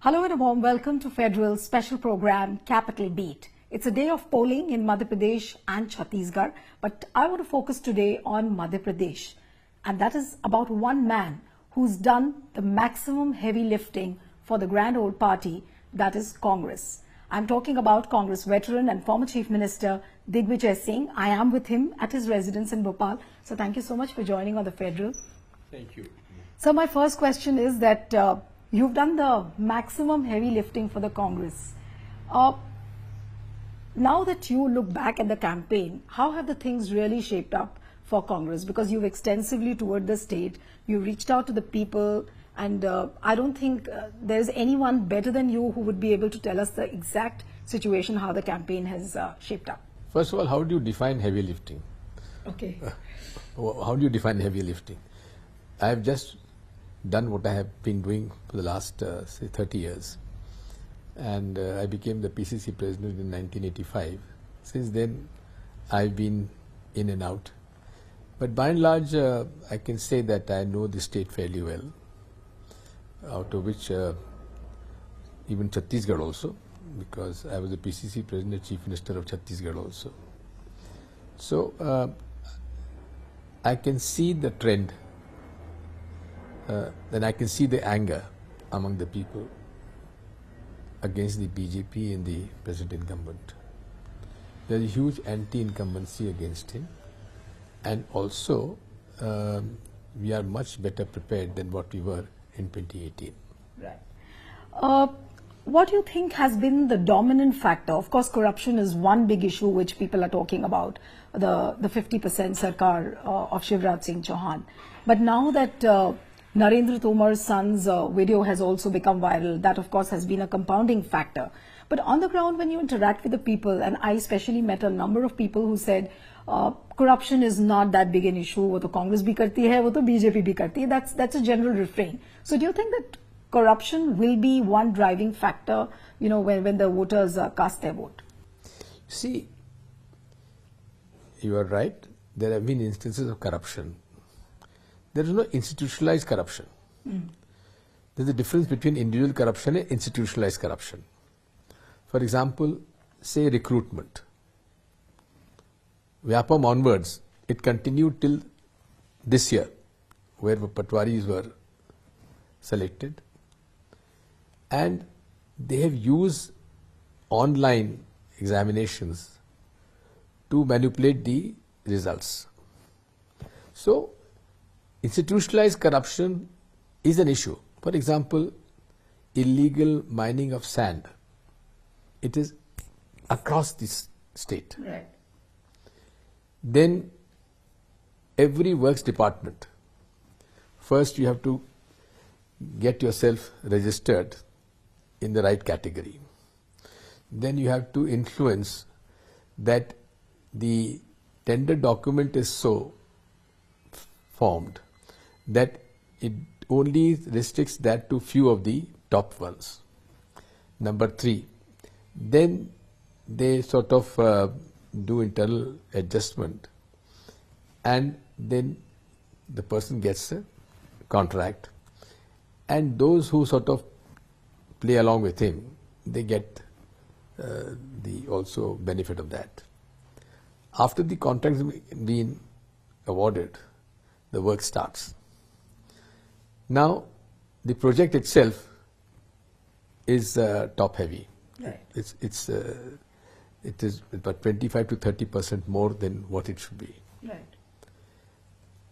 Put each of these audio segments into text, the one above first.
Hello and a warm welcome to Federal's special program, Capital Beat. It's a day of polling in Madhya Pradesh and Chhattisgarh, but I want to focus today on Madhya Pradesh. And that is about one man who's done the maximum heavy lifting for the grand old party, that is Congress. I'm talking about Congress veteran and former Chief Minister Digvijaya Singh. I am with him at his residence in Bhopal. So thank you so much for joining on the Federal. Thank you. So my first question is that you've done the maximum heavy lifting for the Congress. Now that you look back at the campaign, how have the things really shaped up for Congress? Because you've extensively toured the state, you reached out to the people, and I don't think there's anyone better than you who would be able to tell us the exact situation, how the campaign has shaped up. First of all, how do you define heavy lifting? Okay. How do you define heavy lifting? I have just done what I have been doing for the last, say, 30 years. And I became the PCC president in 1985. Since then, I've been in and out. But by and large, I can say that I know the state fairly well, out of which even Chhattisgarh also, because I was the PCC president, chief minister of Chhattisgarh also. So I can see the trend, then I can see the anger among the people against the BJP and the present incumbent. There is a huge anti-incumbency against him, and also we are much better prepared than what we were in 2018. Right. What do you think has been the dominant factor? Of course, corruption is one big issue which people are talking about, the 50% Sarkar of Shivraj Singh Chauhan. But now that Narendra Tomar's son's video has also become viral, that of course has been a compounding factor. But on the ground, when you interact with the people, and I especially met a number of people who said corruption is not that big an issue, wo to Congress bhi karti hai, wo to BJP bhi karti hai. That's a general refrain. So do you think that corruption will be one driving factor, you know, when the voters cast their vote? See, you are right. There have been instances of corruption. There is no institutionalized corruption. There's a difference between individual corruption and institutionalized corruption. For example, say recruitment. Vyapam onwards, it continued till this year, where Patwaris were selected. And they have used online examinations to manipulate the results. So, institutionalized corruption is an issue. For example, illegal mining of sand. It is across this state. Right. Then every works department, first you have to get yourself registered in the right category. Then you have to influence that the tender document is so formed that it only restricts that to few of the top ones. Number 3, then they sort of do internal adjustment, and then the person gets a contract, and those who sort of play along with him, they get the also benefit of that. After the contract has been awarded, the work starts. Now, the project itself is top heavy. Right. It is about 25 to 30% more than what it should be. Right.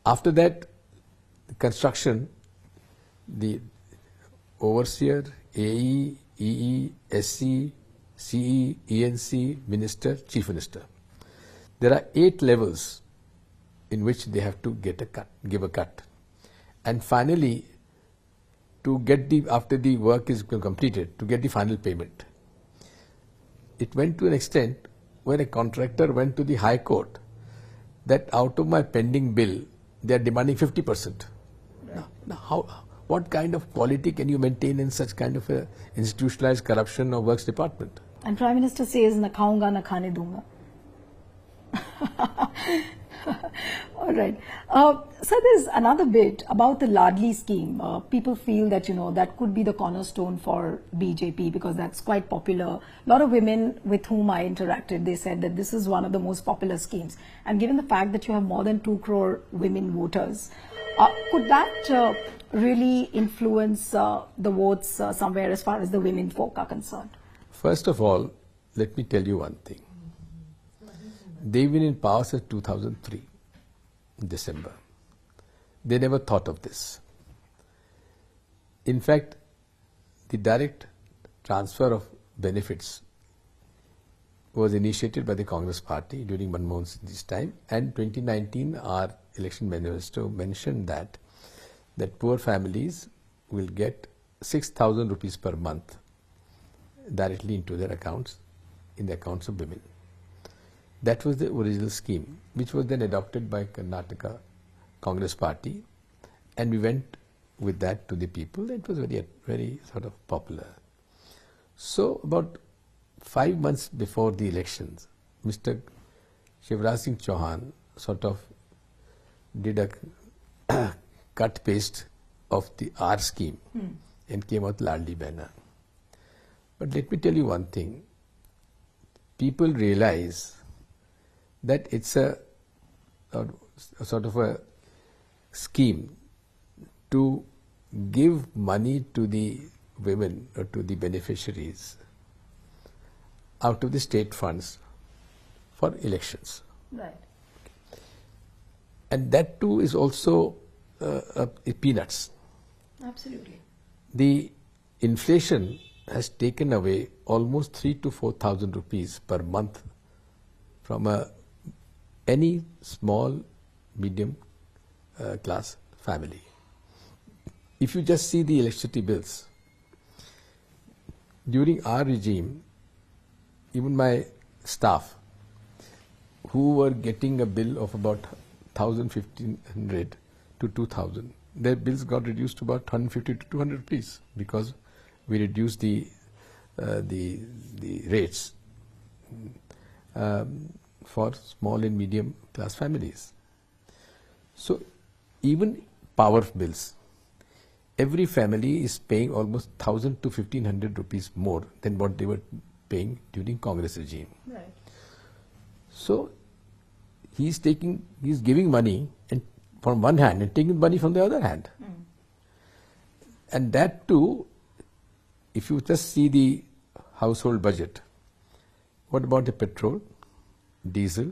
After that, the construction, the overseer, AE, EE, SC, CE, ENC, minister, chief minister. There are 8 levels in which they have to get a cut, give a cut. And finally, to get after the work is completed, to get the final payment. It went to an extent where a contractor went to the High Court that out of my pending bill, they are demanding 50%. Right. Now what kind of quality can you maintain in such kind of a institutionalized corruption of works department? And Prime Minister says, na khaunga, na khane dunga. All right. So there's another bit about the Ladli scheme. People feel that, that could be the cornerstone for BJP because that's quite popular. A lot of women with whom I interacted, they said that this is one of the most popular schemes. And given the fact that you have more than 2 crore women voters, could that really influence the votes somewhere as far as the women folk are concerned? First of all, let me tell you one thing. They've been in power since 2003, in December. They never thought of this. In fact, the direct transfer of benefits was initiated by the Congress party during Manmohan Singh's time, and 2019 our election manifesto mentioned that poor families will get 6,000 rupees per month directly into their accounts, in the accounts of women. That was the original scheme, which was then adopted by Karnataka Congress party, and we went with that to the people. It was very, very sort of popular. So about 5 months before the elections, Mr. Shivraj Singh Chauhan sort of did a cut paste of the R scheme and came out Ladli Behna. But let me tell you one thing. People realize that it's a sort of a scheme to give money to the women or to the beneficiaries out of the state funds for elections. Right. And that too is also peanuts. Absolutely. The inflation has taken away almost 3,000 to 4,000 rupees per month from any small, medium class family. If you just see the electricity bills, during our regime, even my staff, who were getting a bill of about 1,000, 1,500 to 2,000, their bills got reduced to about 150 to 200 rupees because we reduced the rates for small and medium class families. So even power bills, every family is paying almost 1,000 to 1,500 rupees more than what they were paying during Congress regime. Right. So he's giving money and from one hand and taking money from the other hand. And that too, if you just see the household budget, what about the petrol, diesel,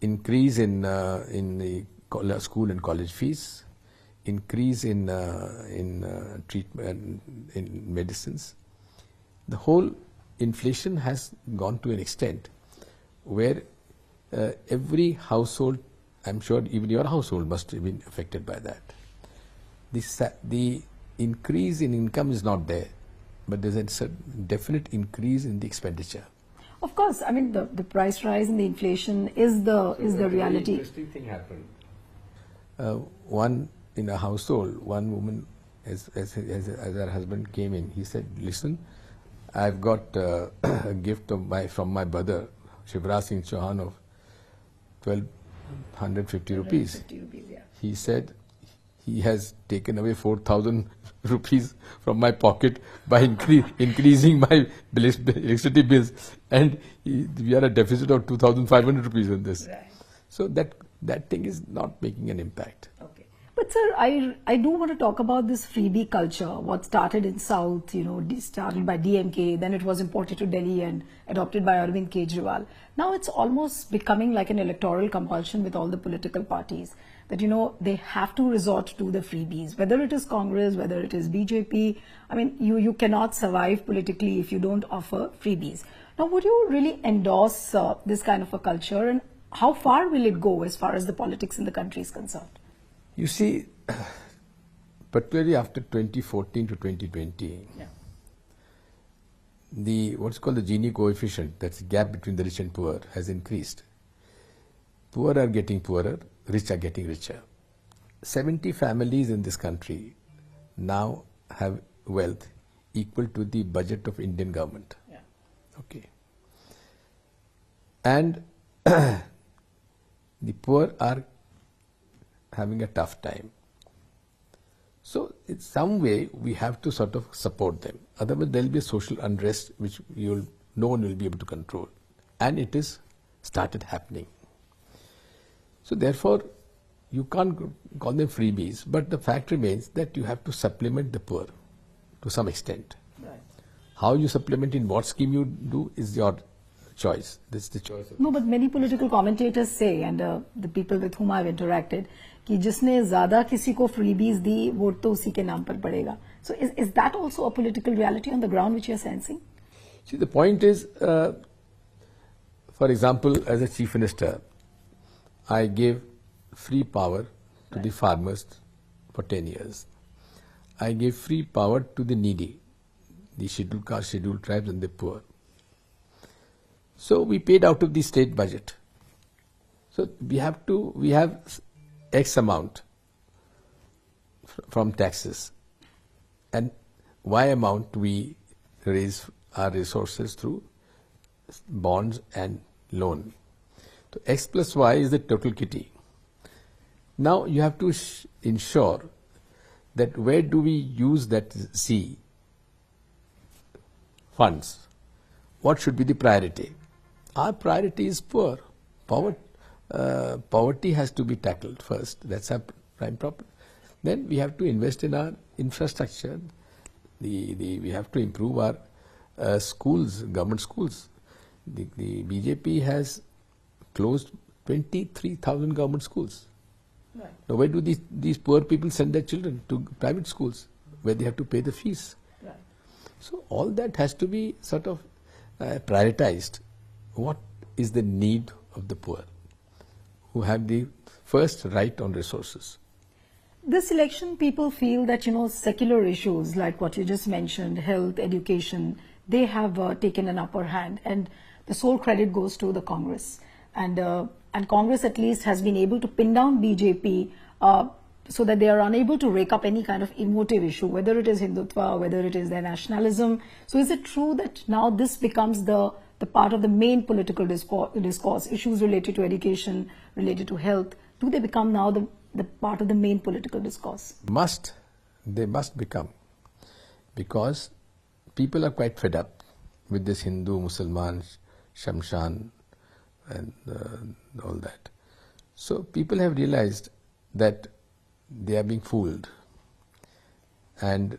increase in the school and college fees, increase in treatment, in medicines. The whole inflation has gone to an extent where every household, I'm sure even your household must have been affected by that. The increase in income is not there, but there's a definite increase in the expenditure. Of course, I mean the price rise and the inflation is the reality. Interesting thing happened. One in a household, one woman, as her husband came in, he said, "Listen, I've got a gift from my brother, Shivraj Singh Chauhan, of 1,250 rupees. 150 rupees, yeah. He said he has taken away 4,000 rupees from my pocket by increasing my electricity bills, and we are a deficit of 2,500 rupees on this." Right. So that thing is not making an impact. Okay. But sir, I do want to talk about this freebie culture, what started in South, started by DMK, then it was imported to Delhi and adopted by Arvind Kejriwal. Now it's almost becoming like an electoral compulsion with all the political parties that, they have to resort to the freebies, whether it is Congress, whether it is BJP. I mean, you cannot survive politically if you don't offer freebies. Now, would you really endorse this kind of a culture, and how far will it go as far as the politics in the country is concerned? You see, particularly after 2014 to 2020, what's called the Gini coefficient, that's the gap between the rich and poor, has increased. Poor are getting poorer, rich are getting richer. 70 families in this country now have wealth equal to the budget of Indian government. Yeah. Okay. And the poor are having a tough time. So in some way we have to sort of support them. Otherwise there will be a social unrest which no one will be able to control. And it is started happening. So therefore you can't call them freebies, but the fact remains that you have to supplement the poor to some extent. Right. How you supplement, in what scheme you do, is your choice. This is the choice. No, but many political commentators say, and the people with whom I've interacted, कि जिसने ज़्यादा किसी को freebies दी, vote तो उसी के नाम पर पड़ेगा. So is that also a political reality on the ground which you're sensing? See, the point is, for example, as a chief minister, I gave free power to the farmers for 10 years. I gave free power to the needy, the scheduled caste, scheduled tribes and the poor. So we paid out of the state budget. So we have X amount from taxes, and Y amount we raise our resources through bonds and loan. So X plus Y is the total kitty. Now you have to ensure that where do we use that Z funds? What should be the priority? Our priority is poor. Poverty has to be tackled first. That's our prime problem. Then we have to invest in our infrastructure. We have to improve our schools, government schools. The BJP has closed 23,000 government schools. Right. Now, where do these poor people send their children? To private schools, where they have to pay the fees. Right. So all that has to be sort of prioritized. What is the need of the poor, who have the first right on resources? This election, people feel that, secular issues like what you just mentioned, health, education, they have taken an upper hand, and the sole credit goes to the Congress. And Congress at least has been able to pin down BJP so that they are unable to rake up any kind of emotive issue, whether it is Hindutva, whether it is their nationalism. So is it true that now this becomes the part of the main political discourse, issues related to education, related to health? Do they become now the part of the main political discourse? They must become, because people are quite fed up with this Hindu, Musliman, Shamshan and all that. So people have realized that they are being fooled, and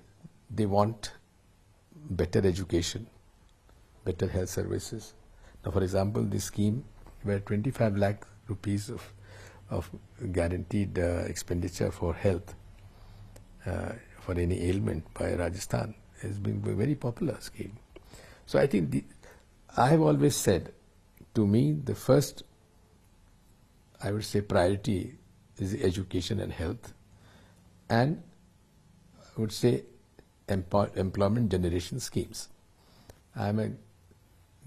they want better education, better health services. Now, for example, this scheme where 25 lakh rupees of guaranteed expenditure for health for any ailment by Rajasthan has been a very popular scheme. So I think I have always said, to me, the first, I would say, priority is education and health, and I would say employment generation schemes. I am a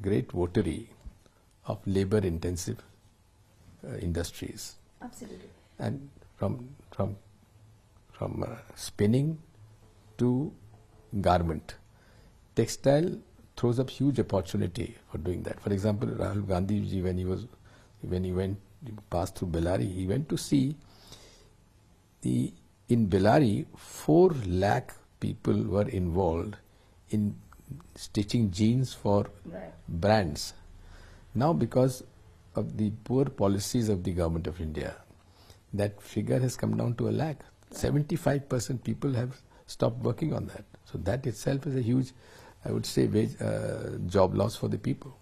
great votary of labor-intensive industries. Absolutely. And from spinning to garment, textile throws up huge opportunity for doing that. For example, Rahul Gandhi ji, when he passed through Bellary, he went to see in Bellary 4 lakh people were involved in stitching jeans for brands. Now, because of the poor policies of the government of India, that figure has come down to 1 lakh. 75% people have stopped working on that. So that itself is a huge, I would say, job loss for the people.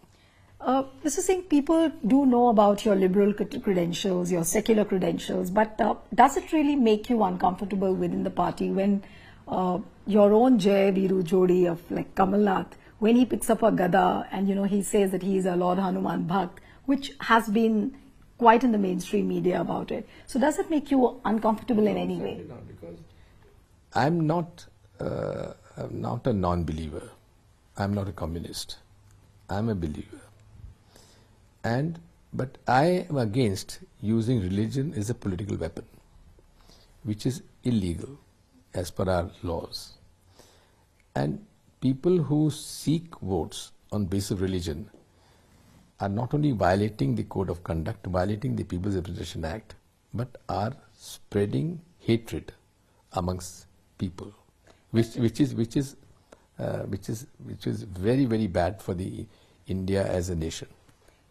Mr. Singh, people do know about your liberal credentials, your secular credentials, but does it really make you uncomfortable within the party when your own Jai Viru Jodi of like Kamal Nath, when he picks up a Gada and he says that he is a Lord Hanuman Bhakt, which has been quite in the mainstream media about it. So does it make you uncomfortable in any way? Not, because I'm not a non-believer. I'm not a communist. I'm a believer. But I am against using religion as a political weapon, which is illegal as per our laws. And people who seek votes on basis of religion, are not only violating the code of conduct, violating the People's Representation Act, but are spreading hatred amongst people, which is very, very bad for the India as a nation.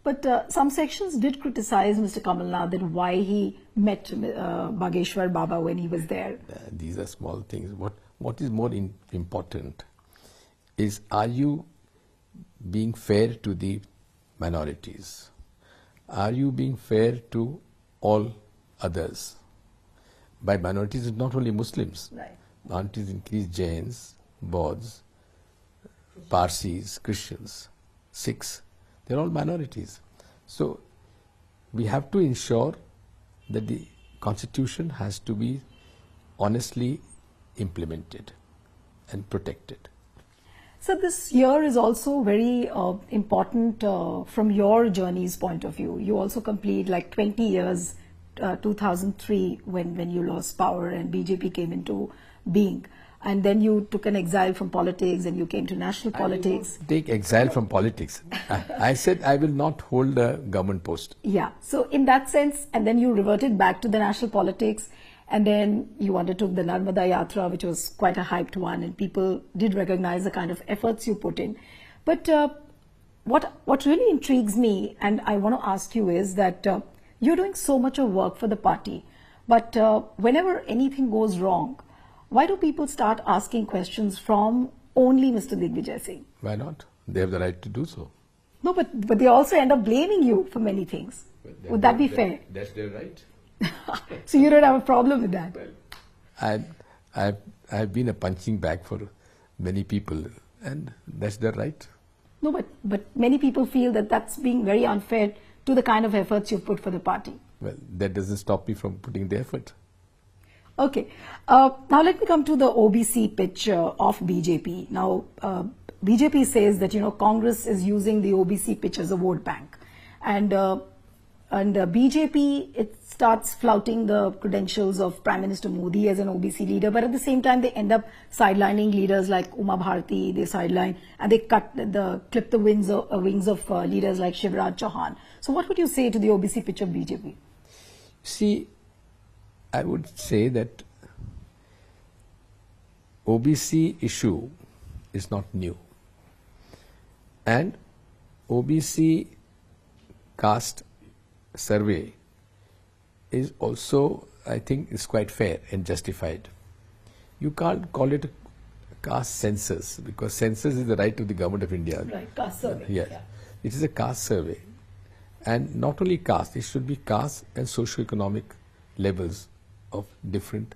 But some sections did criticize Mr. Kamal Nath and why he met Bageshwar Baba when he was there. These are small things. What is more important is, are you being fair to the minorities? Are you being fair to all others? By minorities, it's not only Muslims. Right. Minorities include Jains, Bauds, Parsis, Christians, Sikhs. They're all minorities. So we have to ensure that the Constitution has to be honestly implemented and protected. So this year is also very important from your journey's point of view. You also complete like 20 years, 2003 when you lost power and BJP came into being. And then you took an exile from politics and you came to national politics. Take exile from politics. I said I will not hold a government post. Yeah. So in that sense, and then you reverted back to the national politics, and then you undertook the Narmada Yatra, which was quite a hyped one, and people did recognize the kind of efforts you put in. But what really intrigues me, and I want to ask you, is that you're doing so much of work for the party, but whenever anything goes wrong, why do people start asking questions from only Mr. Digvijay Singh? Why not? They have the right to do so. No, but they also end up blaming you for many things. Would that be fair? That's their right. So you don't have a problem with that? Well, I've been a punching bag for many people, and that's their right. No, but many people feel that that's being very unfair to the kind of efforts you've put for the party. Well, that doesn't stop me from putting the effort. Okay. Now let me come to the OBC pitch of BJP. Now, BJP says that, Congress is using the OBC pitch as a vote bank. And BJP, it starts flouting the credentials of Prime Minister Modi as an OBC leader, but at the same time, they end up sidelining leaders like Uma Bharti, they sideline, and they clip the wings of leaders like Shivraj Chauhan. So what would you say to the OBC pitch of BJP? See, I would say that OBC issue is not new, and OBC caste survey is also, I think, is quite fair and justified. You can't call it a caste census, because census is the right of the government of India. Right, caste survey. Yes. Yeah. It is a caste survey, and not only caste, it should be caste and socio-economic levels of different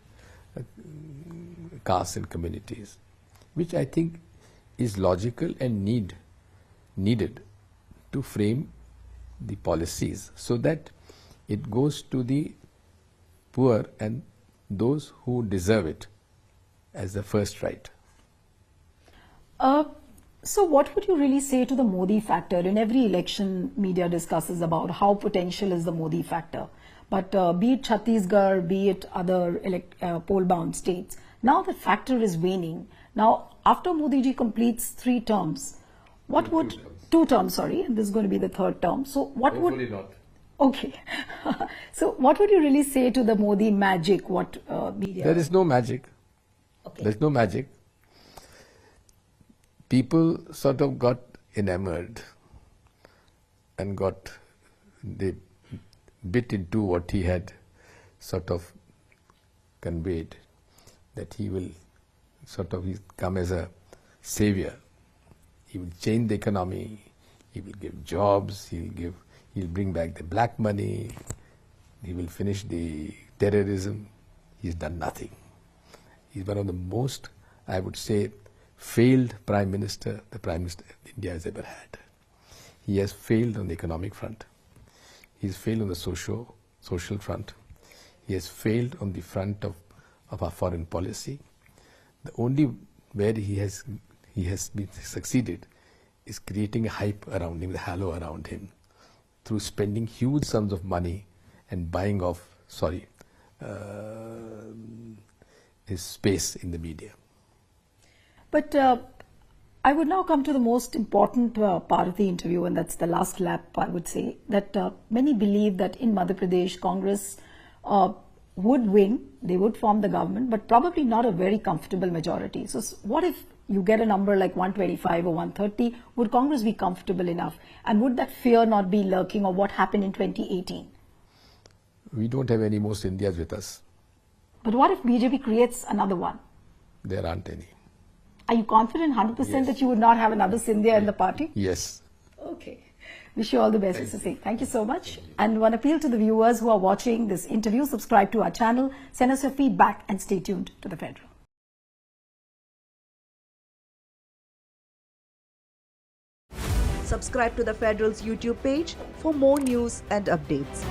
castes and communities, which I think is logical and needed to frame the policies so that it goes to the poor and those who deserve it as the first right. So what would you really say to the Modi factor? In every election, media discusses about how potential is the Modi factor. But be it Chhattisgarh, be it other poll-bound states, now the factor is waning. Now, after Modi ji completes 3 terms, what would... 2 terms, sorry, and this is going to be the 3rd term. So what Hopefully would... not. Okay. So what would you really say to the Modi magic? What media... There is no magic. Okay. There's no magic. People sort of got enamored and they bit into what he had sort of conveyed, that he will come as a savior. He will change the economy, he will give jobs, he'll bring back the black money, he will finish the terrorism. He's done nothing. He's one of the most, I would say, failed Prime Minister the Prime Minister India has ever had. He has failed on the economic front. He's failed on the social front. He has failed on the front of our foreign policy. The only where he has been succeeded is creating a hype around him, the halo around him, through spending huge sums of money and buying off, his space in the media. But I would now come to the most important part of the interview, and that's the last lap, I would say, that many believe that in Madhya Pradesh, Congress would win, they would form the government, but probably not a very comfortable majority. So what if you get a number like 125 or 130? Would Congress be comfortable enough? And would that fear not be lurking, or what happened in 2018? We don't have any more Scindias with us. But what if BJP creates another one? There aren't any. Are you confident 100% that you would not have another Scindia in the party? Yes. Okay. Wish you all the best, Mr. Singh. Thank you so much. And one appeal to the viewers who are watching this interview, subscribe to our channel, send us your feedback, and stay tuned to The Federal. Subscribe to The Federal's YouTube page for more news and updates.